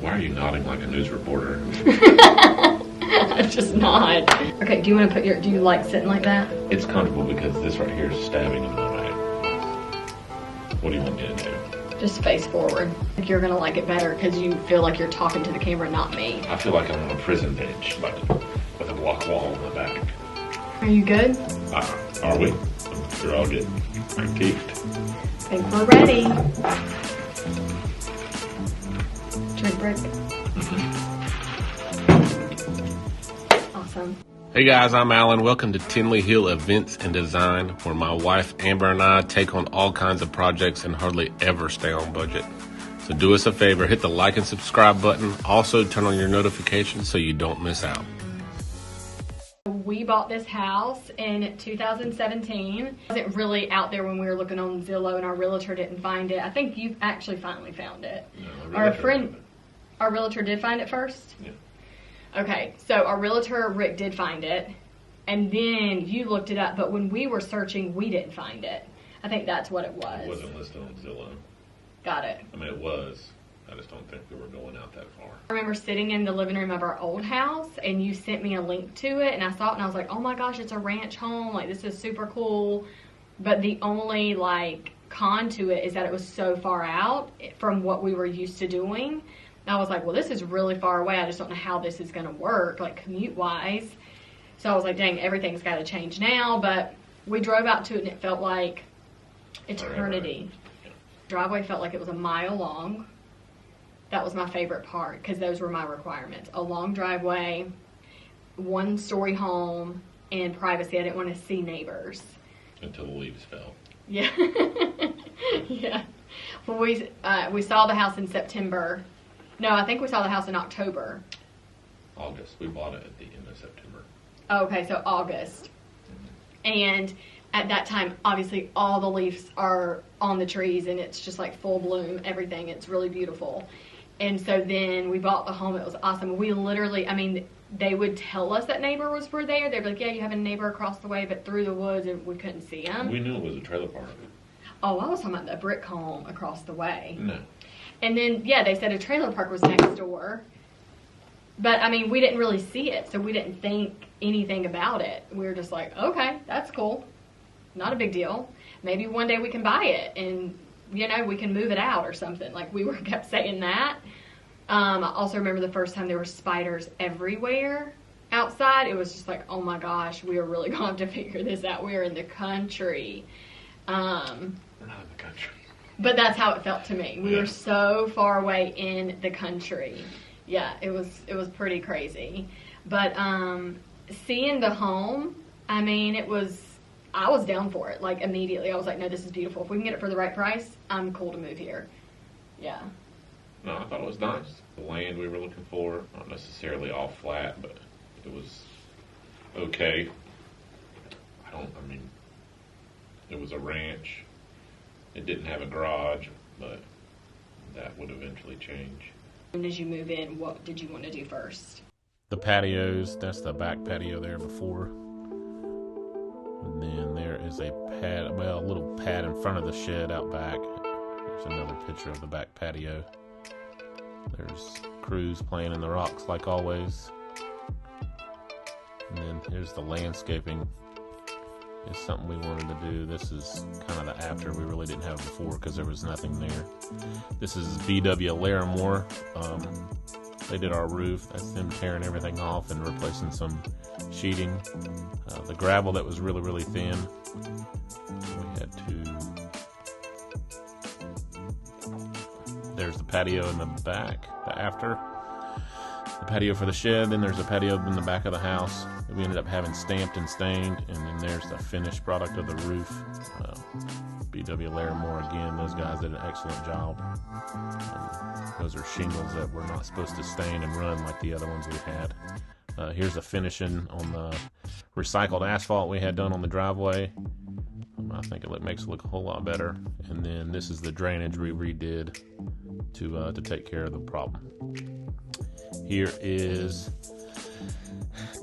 Why are you nodding like a news reporter? I'm just not. Okay, do you want to put do you like sitting like that? It's comfortable because this right here is stabbing in my eye. What do you want me to do? Just face forward. You're gonna like it better because you feel like you're talking to the camera, not me. I feel like I'm on a prison bench, like with a block wall in the back. Are you good? Are we? You're all good. I'm peaked. I think we're ready. Drink break. Awesome. Hey guys, I'm Alan. Welcome to Tinley Hill Events and Design, where my wife Amber and I take on all kinds of projects and hardly ever stay on budget. So do us a favor, hit the like and subscribe button. Also turn on your notifications so you don't miss out. We bought this house in 2017. It wasn't really out there when we were looking on Zillow, and our realtor didn't find it. I think you actually finally found it. No, Our realtor did find it first? Yeah. Okay, so our realtor, Rick, did find it, and then you looked it up, but when we were searching, we didn't find it. I think that's what it was. It wasn't listed on Zillow. Got it. I mean, it was. I just don't think we were going out that far. I remember sitting in the living room of our old house, and you sent me a link to it, and I saw it, and I was like, oh my gosh, it's a ranch home. Like, this is super cool. But the only, con to it is that it was so far out from what we were used to doing. I was like, well, this is really far away. I just don't know how this is going to work, commute-wise. So I was like, dang, everything's got to change now. But we drove out to it, and it felt like eternity. Yeah. Driveway felt like it was a mile long. That was my favorite part, because those were my requirements. A long driveway, one-story home, and privacy. I didn't want to see neighbors. Until the leaves fell. Yeah. Yeah. Well, we saw the house in September. No, I think we saw the house in October. August. We bought it at the end of September. Okay, so August. And at that time, obviously, all the leaves are on the trees, and it's just full bloom, everything. It's really beautiful. And so then we bought the home. It was awesome. We literally, they would tell us that neighbors were there. They'd be like, yeah, you have a neighbor across the way, but through the woods, and we couldn't see them. We knew it was a trailer park. Oh, I was talking about the brick home across the way. No. And then, yeah, they said a trailer park was next door. But, we didn't really see it, so we didn't think anything about it. We were just like, okay, that's cool. Not a big deal. Maybe one day we can buy it, and, we can move it out or something. We kept saying that. I also remember the first time there were spiders everywhere outside. It was just like, oh my gosh, we are really going to have to figure this out. We are in the country. We're not in the country. But that's how it felt to me. We were so far away in the country. Yeah, it was pretty crazy. But seeing the home, I was down for it. Immediately, I was like, no, this is beautiful. If we can get it for the right price, I'm cool to move here. Yeah. No, I thought it was nice. The land we were looking for, not necessarily all flat, but it was okay. It was a ranch. It didn't have a garage, but that would eventually change. And as you move in, what did you want to do first? The patios, that's the back patio there before. And then there is a little pad in front of the shed out back. There's another picture of the back patio. There's crews playing in the rocks like always. And then here's the landscaping. It's something we wanted to do. This is kind of the after. We really didn't have it before because there was nothing there. This is VW Larimore. They did our roof. That's them tearing everything off and replacing some sheeting. The gravel that was really, really thin. We had to... There's the patio in the back, the after. The patio for the shed, then there's a patio in the back of the house that we ended up having stamped and stained, and then there's the finished product of the roof. BW Larimore, again, those guys did an excellent job. Those are shingles that were not supposed to stain and run like the other ones we had. Here's the finishing on the recycled asphalt we had done on the driveway. I think it makes it look a whole lot better. And then this is the drainage we redid to take care of the problem. Here is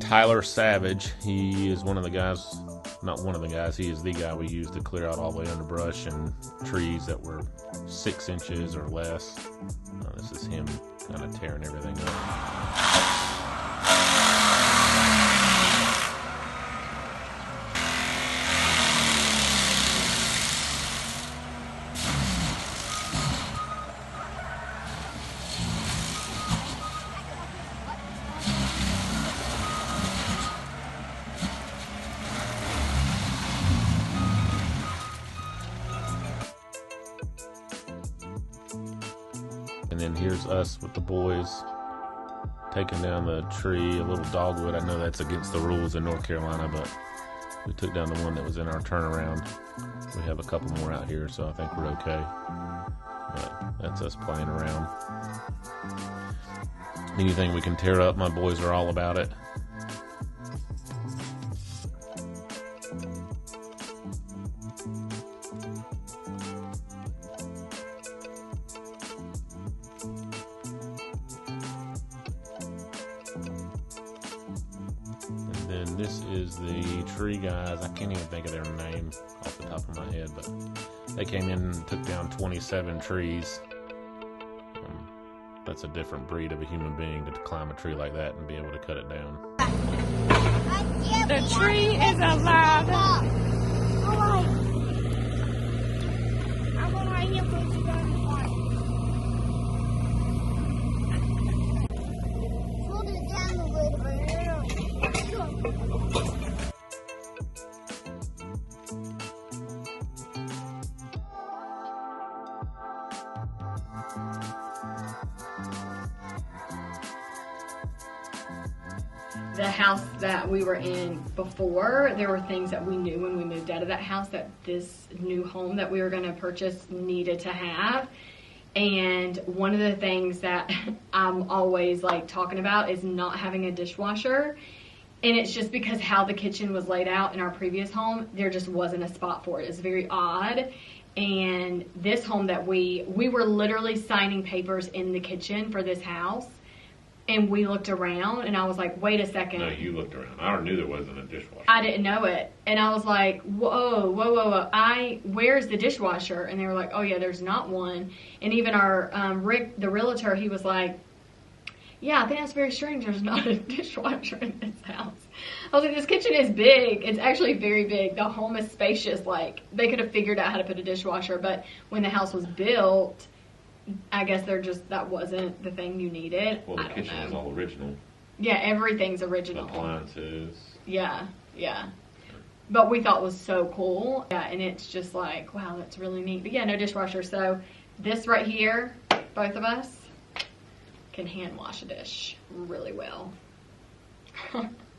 Tyler Savage. He is one of the guys, not one of the guys, he is the guy we used to clear out all the way underbrush and trees that were 6 inches or less. This is him kind of tearing everything up. And then here's us with the boys taking down the tree, a little dogwood. I know that's against the rules in North Carolina, but we took down the one that was in our turnaround. We have a couple more out here, so I think we're okay. But that's us playing around. Anything we can tear up, my boys are all about it. And then this is the tree guys. I can't even think of their name off the top of my head, but they came in and took down 27 trees. That's a different breed of a human being to climb a tree like that and be able to cut it down. The tree is alive. The house that we were in before, there were things that we knew when we moved out of that house that this new home that we were going to purchase needed to have. And one of the things that I'm always like talking about is not having a dishwasher. And it's just because how the kitchen was laid out in our previous home, there just wasn't a spot for it. It's very odd. And this home that we were literally signing papers in the kitchen for this house. And we looked around, and I was like, wait a second. No, you looked around. I already knew there wasn't a dishwasher. I didn't know it. And I was like, whoa. Where's the dishwasher? And they were like, oh, yeah, there's not one. And even our Rick, the realtor, he was like, yeah, I think that's very strange. There's not a dishwasher in this house. I was like, this kitchen is big. It's actually very big. The home is spacious. Like, they could have figured out how to put a dishwasher. But when the house was built, I guess that wasn't the thing you needed. Well, the kitchen is all original. Yeah, everything's original. Appliances. Yeah. But we thought it was so cool. Yeah, and it's just like, wow, that's really neat. But yeah, no dishwasher. So this right here, both of us can hand wash a dish really well.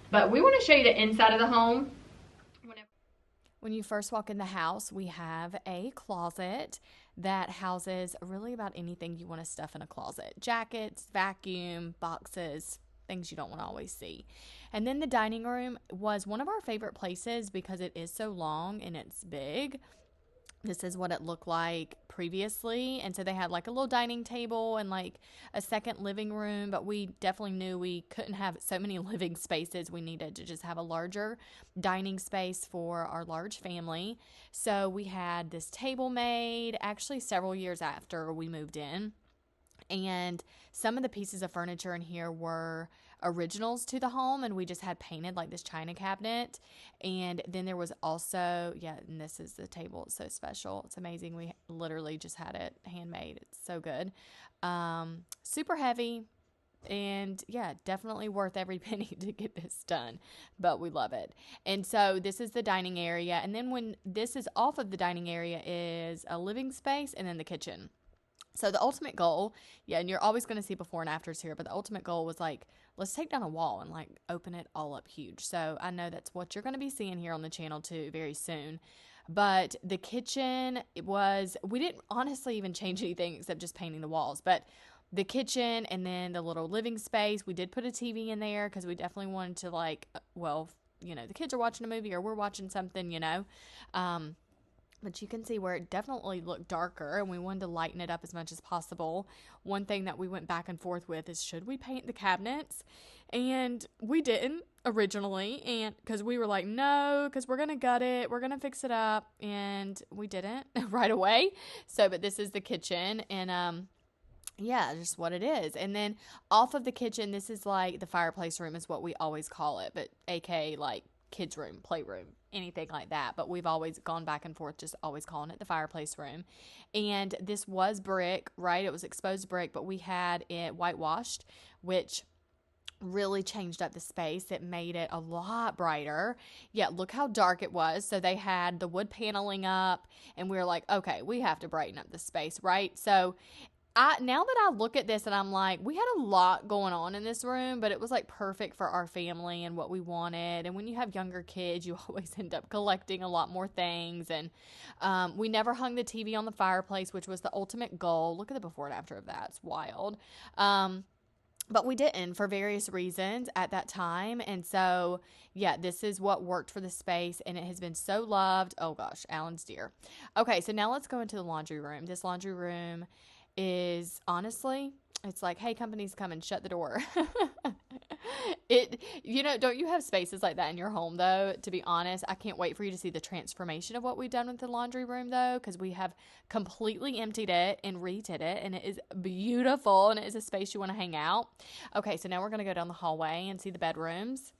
But we want to show you the inside of the home. When you first walk in the house, we have a closet that houses really about anything you want to stuff in a closet. Jackets, vacuum, boxes, things you don't want to always see. And then the dining room was one of our favorite places because it is so long and it's big. This is what it looked like previously. And so they had like a little dining table and like a second living room, but we definitely knew we couldn't have so many living spaces. We needed to just have a larger dining space for our large family. So we had this table made actually several years after we moved in. And some of the pieces of furniture in here were originals to the home, and we just had painted like this china cabinet. And then there was also, and this is the table. It's so special. It's amazing. We literally just had it handmade. It's so good. Super heavy. And definitely worth every penny to get this done, but we love it. And so this is the dining area. And then when this is off of the dining area is a living space and then the kitchen. So the ultimate goal, and you're always going to see before and afters here, but the ultimate goal was like, let's take down a wall and like open it all up huge. So I know that's what you're going to be seeing here on the channel too very soon. But the kitchen, we didn't honestly even change anything except just painting the walls. But the kitchen and then the little living space, we did put a TV in there because we definitely wanted to like, the kids are watching a movie or we're watching something, But you can see where it definitely looked darker, and we wanted to lighten it up as much as possible. One thing that we went back and forth with is, should we paint the cabinets? And we didn't originally, and because we were like, no, because we're going to gut it. We're going to fix it up, and we didn't right away. So, but this is the kitchen, and yeah, just what it is. And then off of the kitchen, this is like the fireplace room is what we always call it, but AK like kids room, playroom, anything like that. But we've always gone back and forth, just always calling it the fireplace room. And this was brick, right? It was exposed brick, but we had it whitewashed, which really changed up the space. It made it a lot brighter. Yeah, look how dark it was. So they had the wood paneling up, and we were like, okay, we have to brighten up the space, right? So now that I look at this and I'm like, we had a lot going on in this room, but it was like perfect for our family and what we wanted. And when you have younger kids, you always end up collecting a lot more things. And we never hung the TV on the fireplace, which was the ultimate goal. Look at the before and after of that. It's wild. But we didn't for various reasons at that time. And so, yeah, this is what worked for the space, and it has been so loved. Oh gosh, Alan's dear. Okay, so now let's go into the laundry room. This laundry room is honestly, it's like, hey, companies, come and shut the door. Don't you have spaces like that in your home though? To be honest, I can't wait for you to see the transformation of what we've done with the laundry room though, because we have completely emptied it and redid it, and it is beautiful, and it is a space you want to hang out. Okay, so now we're going to go down the hallway and see the bedrooms,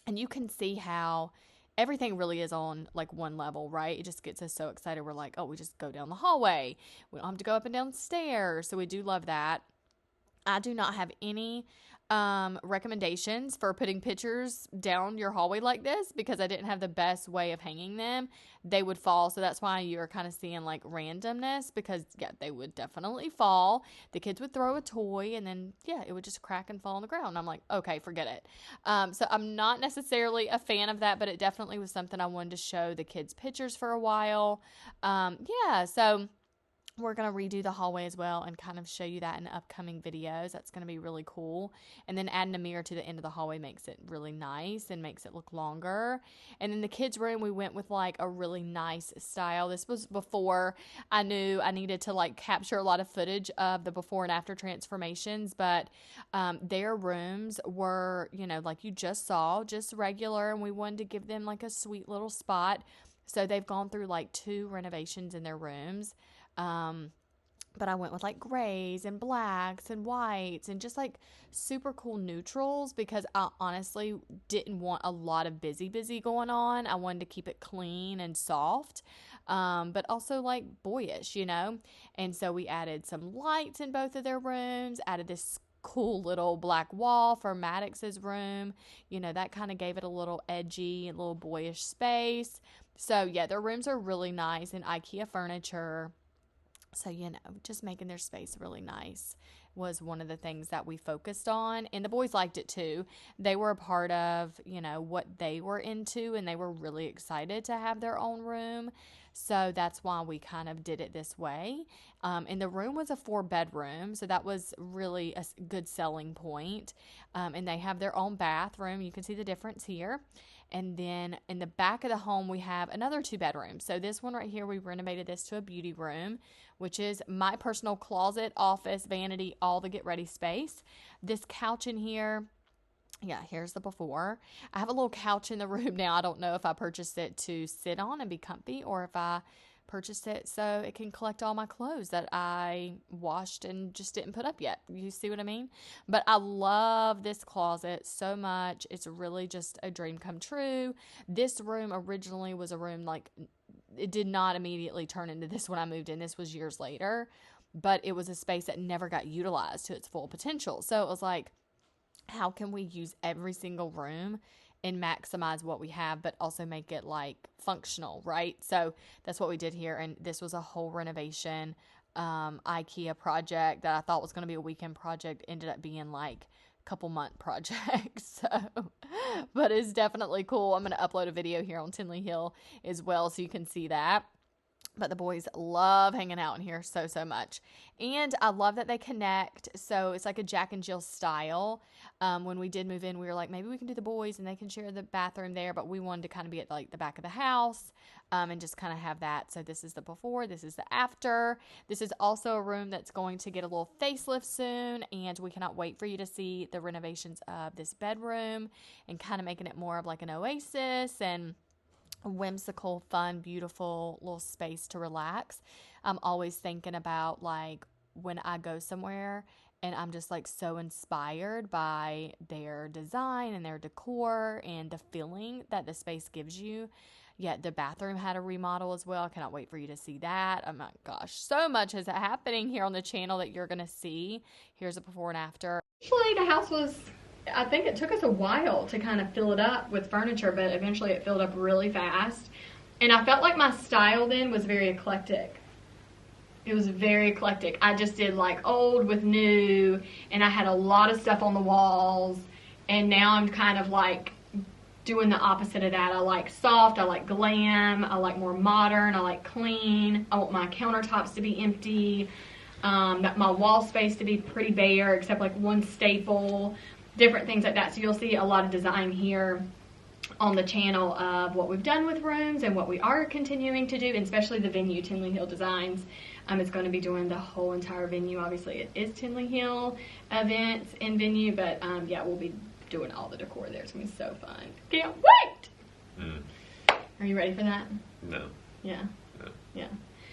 and you can see how everything really is on like one level, right? It just gets us so excited. We're like, oh, we just go down the hallway. We don't have to go up and down the stairs. So we do love that. I do not have any recommendations for putting pictures down your hallway like this, because I didn't have the best way of hanging them. They would fall. So that's why you're kind of seeing like randomness, because yeah, they would definitely fall. The kids would throw a toy, and then yeah, it would just crack and fall on the ground. I'm like, okay, forget it. So I'm not necessarily a fan of that, but it definitely was something I wanted to show the kids pictures for a while. So we're going to redo the hallway as well and kind of show you that in upcoming videos. That's going to be really cool. And then adding a mirror to the end of the hallway makes it really nice and makes it look longer. And then the kids' room, we went with like a really nice style. This was before I knew I needed to like capture a lot of footage of the before and after transformations. But their rooms were, like you just saw, just regular. And we wanted to give them like a sweet little spot. So they've gone through like 2 renovations in their rooms. But I went with like grays and blacks and whites and just like super cool neutrals, because I honestly didn't want a lot of busy going on. I wanted to keep it clean and soft, but also like boyish, And so we added some lights in both of their rooms, added this cool little black wall for Maddox's room. That kind of gave it a little edgy and little boyish space. So yeah, their rooms are really nice and IKEA furniture. So, just making their space really nice was one of the things that we focused on. And the boys liked it too. They were a part of, what they were into, and they were really excited to have their own room. So that's why we kind of did it this way. And the room was a 4-bedroom. So that was really a good selling point. And they have their own bathroom. You can see the difference here. And then in the back of the home, we have another 2 bedrooms. So this one right here, we renovated this to a beauty room, which is my personal closet, office, vanity, all the get ready space. This couch in here, yeah, here's the before. I have a little couch in the room now. I don't know if I purchased it to sit on and be comfy, or if I purchased it so it can collect all my clothes that I washed and just didn't put up yet. You see what I mean? But I love this closet so much. It's really just a dream come true. This room originally was a room, like, it did not immediately turn into this when I moved in. This was years later, but it was a space that never got utilized to its full potential. So it was like, how can we use every single room and maximize what we have, but also make it like functional, right? So that's what we did here. And this was a whole renovation IKEA project that I thought was going to be a weekend project. Ended up being like a couple month project. But it's definitely cool. I'm going to upload a video here on Tinley Hill as well, so you can see that. But the boys love hanging out in here so much. And I love that they connect. So it's like a Jack and Jill style. When we did move in, we were like, maybe we can do the boys and they can share the bathroom there. But we wanted to kind of be at like the back of the house and just kind of have that. So this is the before, this is the after. This is also a room that's going to get a little facelift soon. And we cannot wait for you to see the renovations of this bedroom and kind of making it more of like an oasis and whimsical, fun, beautiful little space to relax. I'm always thinking about like when I go somewhere and I'm just like so inspired by their design and their decor and the feeling that the space gives you. Yeah, the bathroom had a remodel as well. I cannot wait for you to see that. Oh my gosh, so much is happening here on the channel that you're going to see. Here's a before and after. Actually, the house was, I think it took us a while to kind of fill it up with furniture, but eventually it filled up really fast. And I felt like my style then was very eclectic. It was very eclectic. I just did like old with new, and I had a lot of stuff on the walls. And now I'm kind of like doing the opposite of that. I like soft, I like glam, I like more modern, I like clean. I want my countertops to be empty, my wall space to be pretty bare, except like one staple, different things like that. So you'll see a lot of design here on the channel of what we've done with rooms and what we are continuing to do, and especially the venue, Tinley Hill Designs. It's going to be doing the whole entire venue. Obviously, it is Tinley Hill Events and Venue, but yeah, we'll be doing all the decor there. It's going to be so fun. Can't wait! Are you ready for that? No. Yeah. No. Yeah.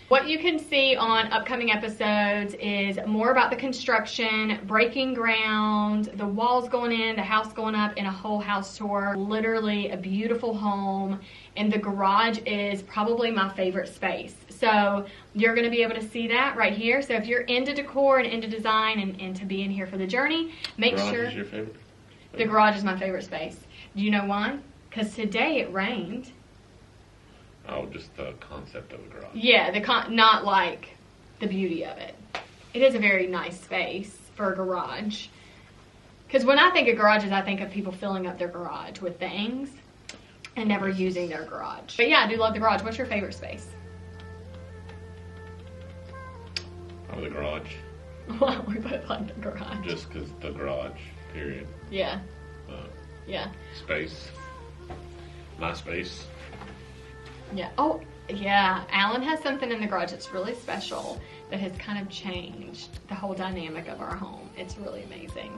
What you can see on upcoming episodes is more about the construction, breaking ground, the walls going in, the house going up, and a whole house tour. Literally a beautiful home, and the garage is probably my favorite space. So you're going to be able to see that right here. So if you're into decor and into design and to be in here for the journey, make sure. Garage is your favorite? The garage is my favorite space. Do you know why? Because today it rained. Oh, just the concept of a garage. Yeah, not like the beauty of it. It is a very nice space for a garage. Because when I think of garages, I think of people filling up their garage with things and never using their garage. But yeah, I do love the garage. What's your favorite space? Oh, the garage. Well, we both like the garage. Just because the garage, period. Yeah. Yeah. Space. My space. Yeah. Oh, yeah. Alan has something in the garage that's really special that has kind of changed the whole dynamic of our home. It's really amazing.